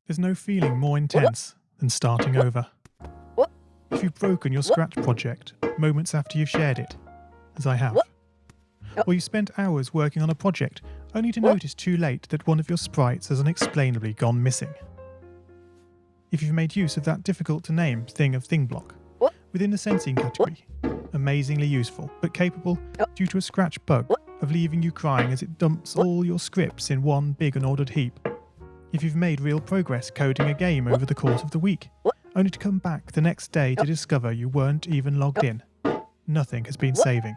There's no feeling more intense than starting over. If you've broken your Scratch project moments after you've shared it, as I have, or you spent hours working on a project only to notice too late that one of your sprites has unexplainably gone missing. If you've made use of that difficult to name thing of thing block within the sensing category, amazingly useful but capable, due to a Scratch bug, of leaving you crying as it dumps all your scripts in one big unordered heap. If you've made real progress coding a game over the course of the week, only to come back the next day to discover you weren't even logged in, nothing has been saving.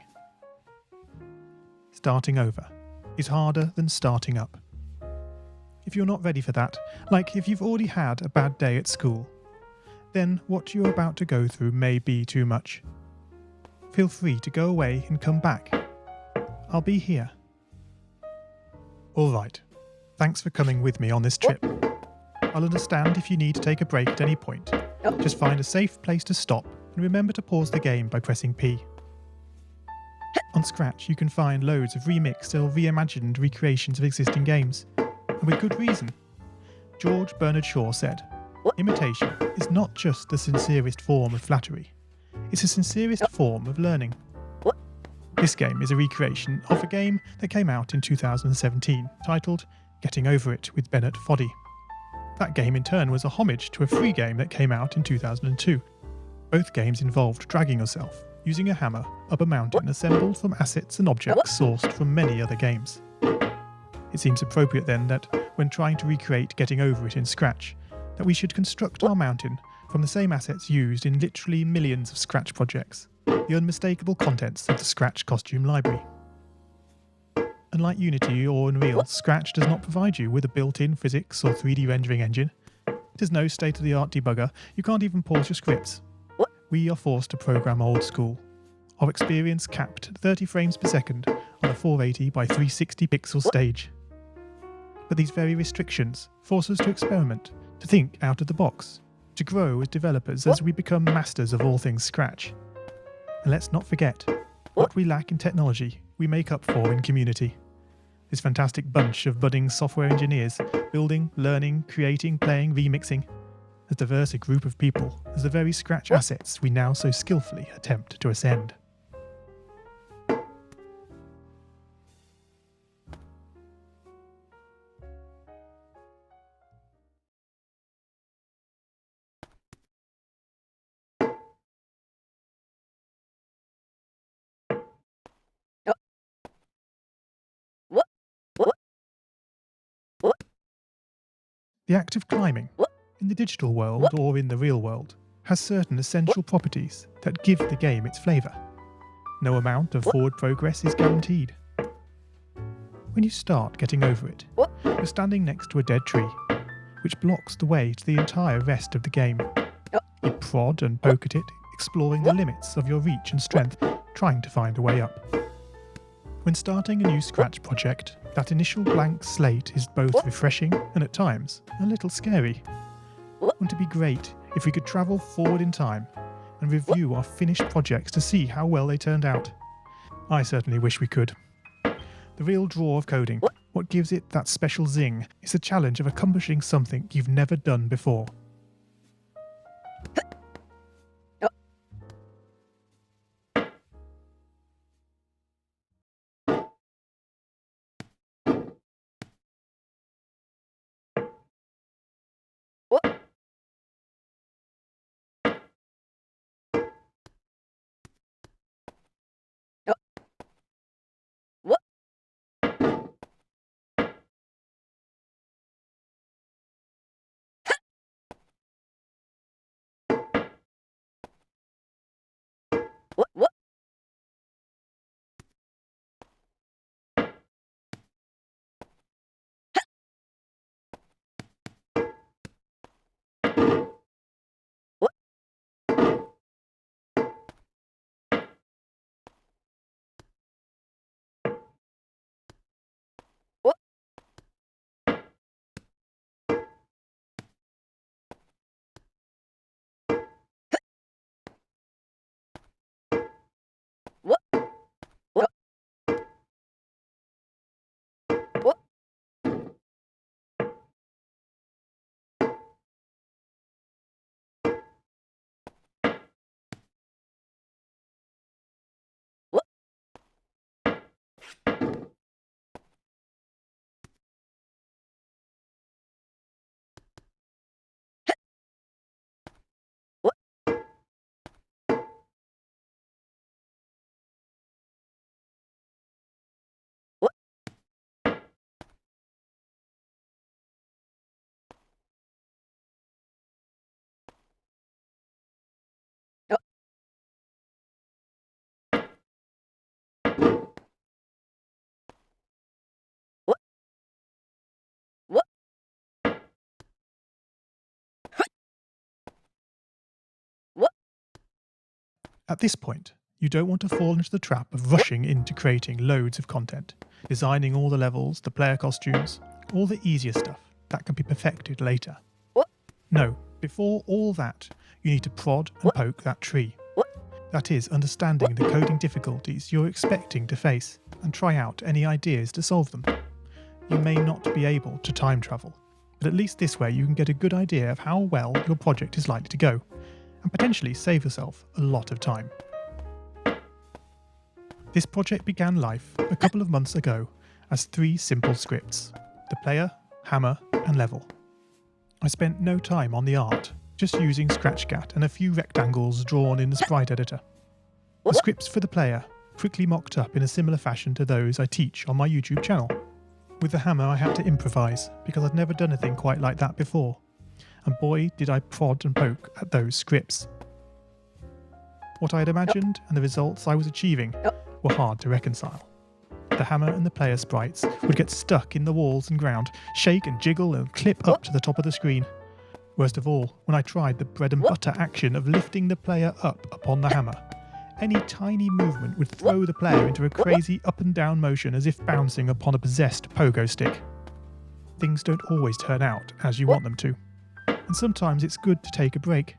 Starting over is harder than starting up. If you're not ready for that, like if you've already had a bad day at school, then what you're about to go through may be too much. Feel free to go away and come back. I'll be here. Alright, thanks for coming with me on this trip. I'll understand if you need to take a break at any point. Just find a safe place to stop and remember to pause the game by pressing P. On Scratch you can find loads of remixed or reimagined recreations of existing games, and with good reason. George Bernard Shaw said, "Imitation is not just the sincerest form of flattery, it's the sincerest form of learning." This game is a recreation of a game that came out in 2017, titled Getting Over It with Bennett Foddy. That game in turn was a homage to a free game that came out in 2002. Both games involved dragging yourself, using a hammer, up a mountain assembled from assets and objects sourced from many other games. It seems appropriate then that, when trying to recreate Getting Over It in Scratch, that we should construct our mountain from the same assets used in literally millions of Scratch projects, the unmistakable contents of the Scratch costume library. Unlike Unity or Unreal, Scratch does not provide you with a built-in physics or 3D rendering engine. It has no state-of-the-art debugger, you can't even pause your scripts. We are forced to program old school. Our experience capped at 30 frames per second on a 480 by 360 pixel stage. But these very restrictions force us to experiment, to think out of the box, to grow as developers as we become masters of all things Scratch. And let's not forget, what we lack in technology, we make up for in community. This fantastic bunch of budding software engineers, building, learning, creating, playing, remixing, as diverse a group of people as the very Scratch assets we now so skillfully attempt to ascend. The act of climbing, in the digital world or in the real world, has certain essential properties that give the game its flavour. No amount of forward progress is guaranteed. When you start Getting Over It, you're standing next to a dead tree, which blocks the way to the entire rest of the game. You prod and poke at it, exploring the limits of your reach and strength, trying to find a way up. When starting a new Scratch project, that initial blank slate is both refreshing and at times a little scary. Wouldn't it be great if we could travel forward in time and review our finished projects to see how well they turned out? I certainly wish we could. The real draw of coding, what gives it that special zing, is the challenge of accomplishing something you've never done before. At this point, you don't want to fall into the trap of rushing into creating loads of content, designing all the levels, the player costumes, all the easier stuff that can be perfected later. No, before all that, you need to prod and poke that tree. That is, understanding the coding difficulties you're expecting to face and try out any ideas to solve them. You may not be able to time travel, but at least this way you can get a good idea of how well your project is likely to go, and potentially save yourself a lot of time. This project began life a couple of months ago as 3 simple scripts: the player, hammer, and level. I spent no time on the art, just using Scratchcat and a few rectangles drawn in the sprite editor. The scripts for the player quickly mocked up in a similar fashion to those I teach on my YouTube channel. With the hammer I had to improvise because I'd never done a thing quite like that before, and boy did I prod and poke at those scripts. What I had imagined and the results I was achieving were hard to reconcile. The hammer and the player sprites would get stuck in the walls and ground, shake and jiggle and clip up to the top of the screen. Worst of all, when I tried the bread and butter action of lifting the player up upon the hammer, any tiny movement would throw the player into a crazy up and down motion as if bouncing upon a possessed pogo stick. Things don't always turn out as you want them to, and sometimes it's good to take a break.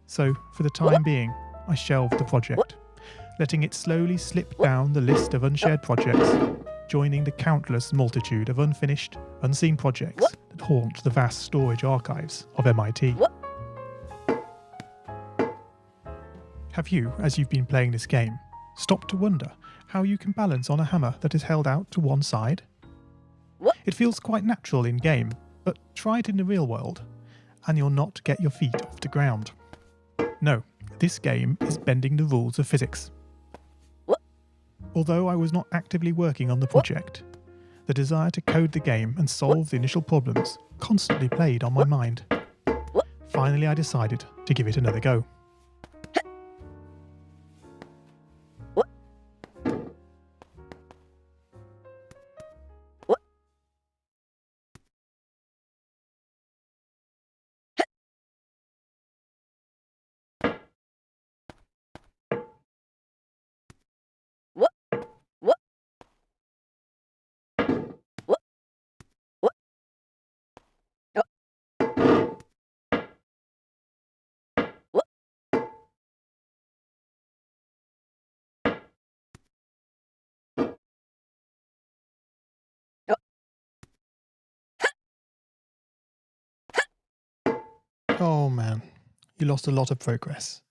So, for the time being, I shelved the project, letting it slowly slip down the list of unshared projects, joining the countless multitude of unfinished, unseen projects that haunt the vast storage archives of MIT. Have you, as you've been playing this game, stopped to wonder how you can balance on a hammer that is held out to one side? It feels quite natural in game, but try it in the real world, and you'll not get your feet off the ground. No, this game is bending the rules of physics. Although I was not actively working on the project, the desire to code the game and solve the initial problems constantly played on my mind. Finally, I decided to give it another go. Oh man, you lost a lot of progress.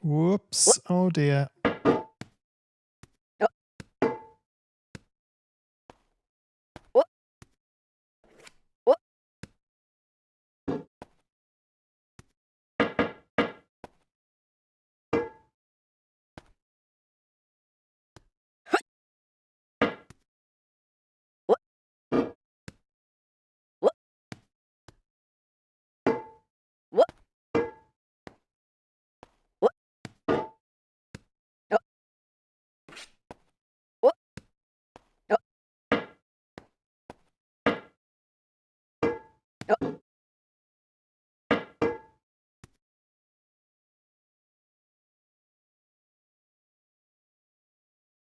Whoops. Oh dear.